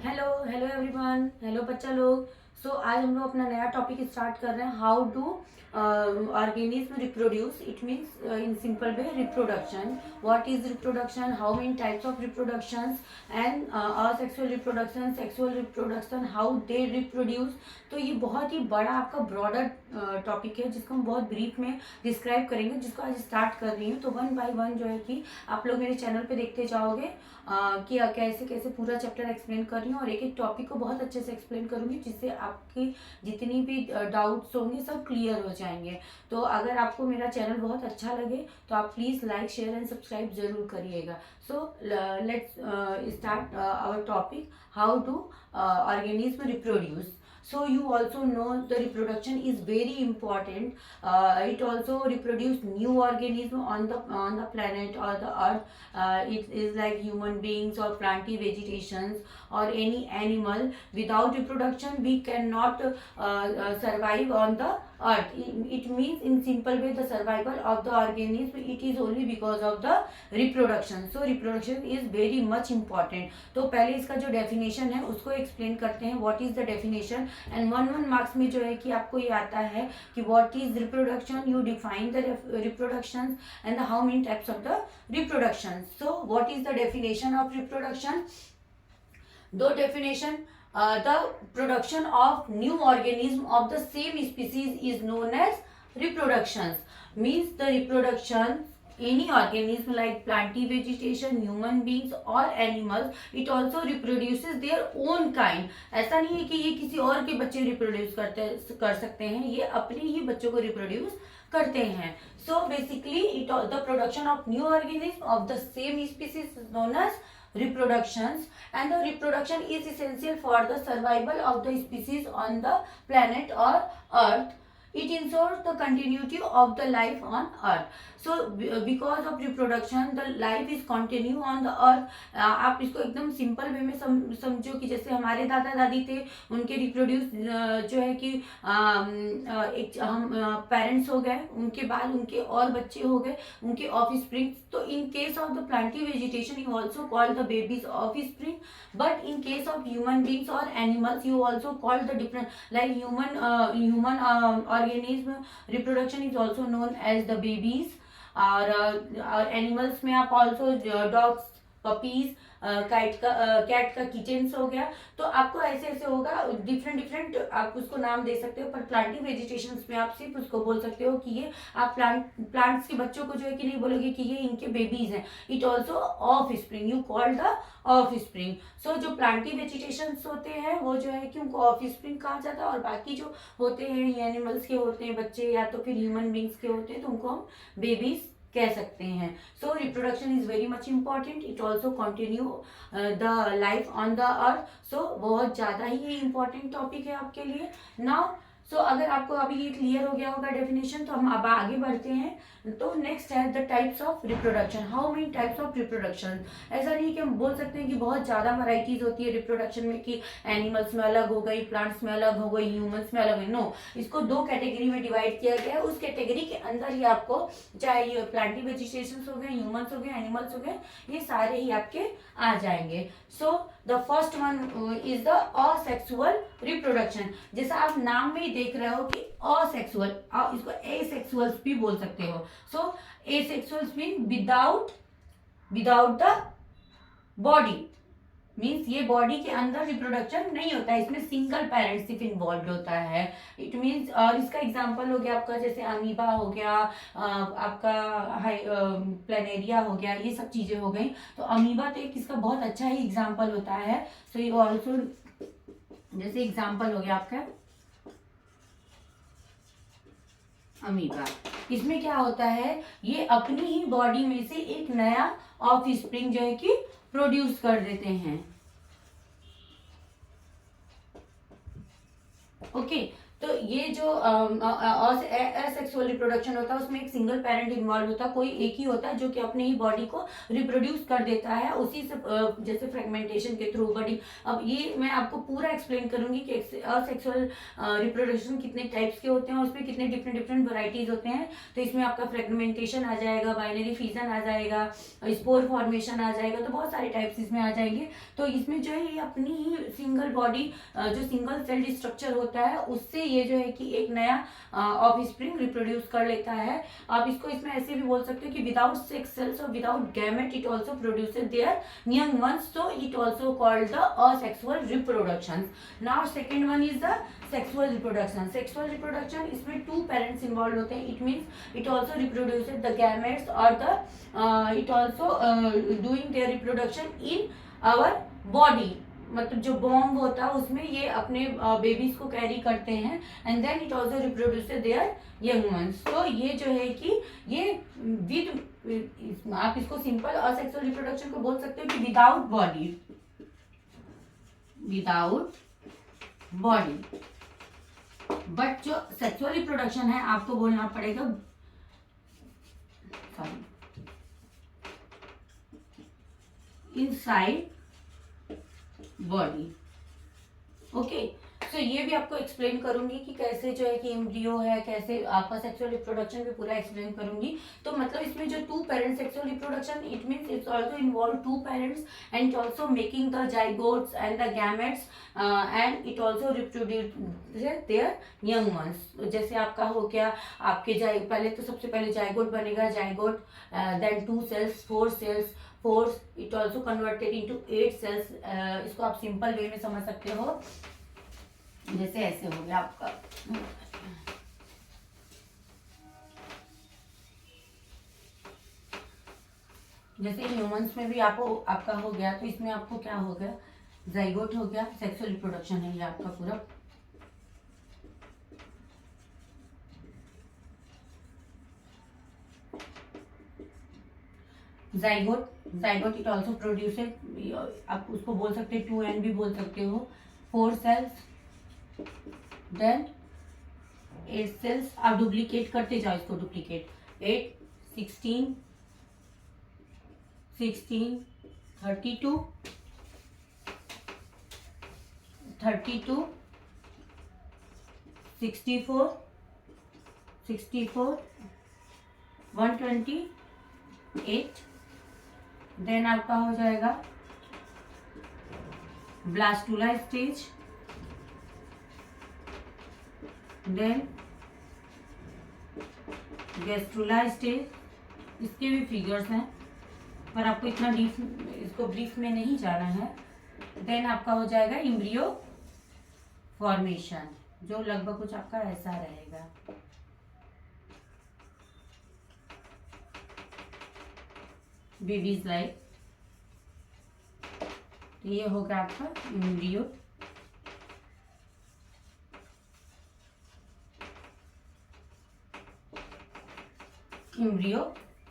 Hello hello everyone, hello बच्चा लोग। आज हम लोग अपना नया टॉपिक स्टार्ट कर रहे हैं, how to organism reproduce. It means in simple way reproduction. What is reproduction, how many types of reproductions and asexual reproduction, sexual reproduction, how they reproduce. तो ये बहुत ही बड़ा आपका ब्रॉडर टॉपिक है जिसको हम बहुत ब्रीफ में डिस्क्राइब करेंगे, जिसको आज स्टार्ट कर रही हूँ। तो वन बाय वन जो है कि आप लोग मेरे चैनल पे देखते जाओगे कि कैसे कैसे पूरा चैप्टर एक्सप्लेन कर रही हूँ, और एक एक टॉपिक को बहुत अच्छे से एक्सप्लेन करूंगी, जिससे आपकी जितनी भी डाउट्स होंगे सब क्लियर हो जाएंगे। तो अगर आपको मेरा चैनल बहुत अच्छा लगे तो आप please like, share and subscribe जरूर करिएगा। So let's start our topic, how to organism reproduce. So you also know the reproduction is very important. It also reproduce new organism on the planet or the earth. It is like human beings or planty vegetations or any animal. Without reproduction we cannot survive on the earth. It means in simple way the survival of the organism, it is only because of the reproduction. So reproduction is very much important. तो पहले इसका जो definition है उसको explain करते हैं, what is the definition. And one marks में जो है कि आपको ये आता है कि what is reproduction, you define the reproduction and how many types of the reproduction. So what is the definition of reproduction? दो definition. The production of new organism of the same species is known as reproductions. Means the reproduction any organism like planty vegetation, human beings or animals, it also reproduces their own kind. ऐसा नहीं है कि ये किसी और के बच्चे reproduce कर सकते हैं, ये अपने ही बच्चों को रिप्रोड्यूस करते हैं. So basically the production of new organism of the same species is known as reproductions, and the reproduction is essential for the survival of the species on the planet or earth. It ensures the continuity of the life on earth. So because of reproduction the life is continue on the earth. आप इसको एकदम simple way में समझो कि जैसे हमारे दादा दादी थे, उनके रिप्रोड्यूस जो है कि एक हम पेरेंट्स हो गए, उनके बाद उनके और बच्चे हो गए, उनके ऑफ स्प्रिंग. तो in case of the plant vegetation you also call the babies offspring, but in case of human beings और animals you also call the different like human organism reproduction is also known as the babies. और animals में आप also dogs, puppies, cat का kittens हो गया. तो आपको ऐसे ऐसे होगा, डिफरेंट आप उसको नाम दे सकते हो, पर प्लांटिंग वेजिटेशंस में आप सिर्फ उसको बोल सकते हो कि ये आप प्लांट्स के बच्चों को जो है कि नहीं बोलोगे कि ये इनके बेबीज हैं. It also offspring, you call the offspring. So जो प्लांटिंग वेजिटेशंस होते हैं वो जो है कि उनको ऑफ स्प्रिंग कहा जाता है, और बाकी जो होते हैं ये एनिमल्स के होते हैं बच्चे, या तो फिर ह्यूमन बींग्स के होते हैं, तो उनको हम बेबीज कह सकते हैं. So reproduction is very much important. It also continue the life on the earth. So बहुत ज़्यादा ही ये इम्पॉर्टेंट टॉपिक है आपके लिए. नाउ अगर आपको अभी ये क्लियर हो गया होगा डेफिनेशन, तो हम अब आगे बढ़ते हैं. तो नेक्स्ट है the types of reproduction. How many types of reproduction. ऐसा नहीं कि हम बोल सकते हैं कि बहुत ज़्यादा वैरायटीज होती है रिप्रोडक्शन में, कि एनिमल्स में अलग हो गई, प्लांट्स में अलग हो गई, ह्यूमंस में अलग है. नो, इसको दो कैटेगरी में डिवाइड किया गया है. उस कैटेगरी के अंदर ही आपको चाहे ये प्लांटी वेजिटेशंस हो गए, ह्यूमंस हो गए, एनिमल्स हो गए, ये सारे ही आपके आ जाएंगे. So the first one is the asexual reproduction. जैसा आप नाम में ही देख रहे हो कि असेक्सुअल, इसको एसेक्सुअल्स भी बोल सकते हो. So asexuals mean without the body. Means ये बॉडी के अंदर रिप्रोडक्शन नहीं होता है, इसमें सिंगल पेरेंट सिर्फ इन्वॉल्व होता है. इट मीन्स, और इसका एग्जांपल हो गया आपका जैसे अमीबा हो गया, आपका प्लेनेरिया हो गया, ये सब चीजें हो गई. तो अमीबा तो एक इसका बहुत अच्छा ही एग्जांपल होता है. सो ये ऑल्सो जैसे एग्जांपल हो गया आपका अमीबा. इसमें क्या होता है, ये अपनी ही बॉडी में से एक नया ऑफ स्प्रिंग जो है कि प्रोड्यूस कर देते हैं. ओके, तो ये जो असेक्सुअल रिप्रोडक्शन होता है उसमें एक सिंगल पेरेंट इन्वॉल्व होता है, कोई एक ही होता है जो कि अपने ही बॉडी को रिप्रोड्यूस कर देता है उसी से, जैसे फ्रेगमेंटेशन के थ्रू बॉडी। अब ये मैं आपको पूरा एक्सप्लेन करूंगी कि असेक्सुअल रिप्रोडक्शन कितने टाइप्स के होते हैं, उसमें कितने डिफरेंट डिफरेंट वैरायटीज होते हैं। तो इसमें आपका फ्रेगमेंटेशन आ जाएगा, बाइनरी फिजन आ जाएगा, स्पोर फॉर्मेशन आ जाएगा, तो बहुत सारे टाइप्स इसमें आ जाएंगे। तो इसमें जो है ये अपनी ही सिंगल बॉडी, जो सिंगल सेल्ड स्ट्रक्चर होता है उससे ये जो है कि एक नया ऑफ स्प्रिंग रिप्रोड्यूस कर लेता है। आप इसको इसमें ऐसे भी बोल सकते हो कि विदाउट सेक्स सेल्स और without gamete it also produces there young once, so it also called the asexual reproduction. Now second one is the sexual reproduction. Sexual reproduction इसमें two parents involved होते हैं. It means it also reproduces the gametes or the it also doing their reproduction in our body. मतलब जो bomb होता है उसमें ये अपने बेबीज को कैरी करते हैं and then it also reproduces their young ones. तो ये जो है कि ये विद, आप इसको सिंपल असेक्सुअल रिप्रोडक्शन को बोल सकते हो कि without body, without body. But जो सेक्सुअल रिप्रोडक्शन है आपको बोलना पड़ेगा, सॉरी, इनसाइड बॉडी। ओके, सो ये भी आपको एक्सप्लेन करूंगी कि कैसे जो है कि एम्ब्रियो है, कैसे आपका सेक्सुअल रिप्रोडक्शन भी पूरा एक्सप्लेन करूंगी। तो मतलब इसमें जो two parent sexual reproduction, it means it's also involve two parents and also making the zygotes and the gametes and it also reproduces their young ones. जैसे आपका हो गया, आपके पहले तो सबसे पहले जाइगोट बनेगा, zygote then 2 cells 4 cells 4, it also converted into 8 cells। इसको आप सिंपल वे में समझ सकते हो, जैसे ऐसे हो गया आपका, जैसे ह्यूमंस में भी आपका हो गया, तो इसमें आपको क्या हो गया, जाइगोट हो गया, सेक्सुअल रिप्रोडक्शन है ये आपका पूरा। जाइगोट इट ऑल्सो प्रोड्यूसेड, आप उसको बोल सकते हो 2n भी बोल सकते हो, 4 cells देन 8 cells। आप डुप्लीकेट करते जाओ इसको, डुप्लीकेट 8 16 16 32 32 64 64 128। देन आपका हो जाएगा blastula stage, then gastrula stage. इसके भी फिगर्स हैं पर आपको इतना डीप, इसको ब्रीफ में नहीं जाना है। देन आपका हो जाएगा एम्ब्रियो फॉर्मेशन, जो लगभग कुछ आपका ऐसा रहेगा। बेबीज लाइफ, तो ये होगा आपका एम्ब्रियो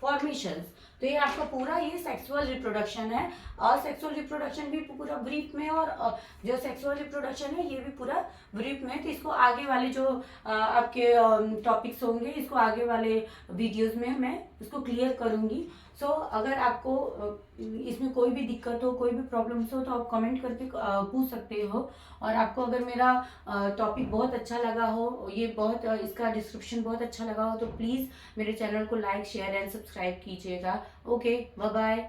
फॉर्मेशंस। तो ये आपका पूरा ये सेक्सुअल रिप्रोडक्शन है, और सेक्सुअल रिप्रोडक्शन भी पूरा ब्रीफ में, और जो सेक्सुअल रिप्रोडक्शन है ये भी पूरा ब्रीफ में। तो इसको आगे वाले जो आपके टॉपिक्स होंगे, इसको आगे वाले वीडियोस में मैं इसको क्लियर करूंगी। सो अगर आपको इसमें कोई भी दिक्कत हो, कोई भी प्रॉब्लम्स हो, तो आप कमेंट करके पूछ सकते हो। और आपको अगर मेरा टॉपिक बहुत अच्छा लगा हो, ये बहुत इसका डिस्क्रिप्शन बहुत अच्छा लगा हो, तो प्लीज़ मेरे चैनल को लाइक शेयर एंड सब्सक्राइब कीजिएगा। Okay, bye bye.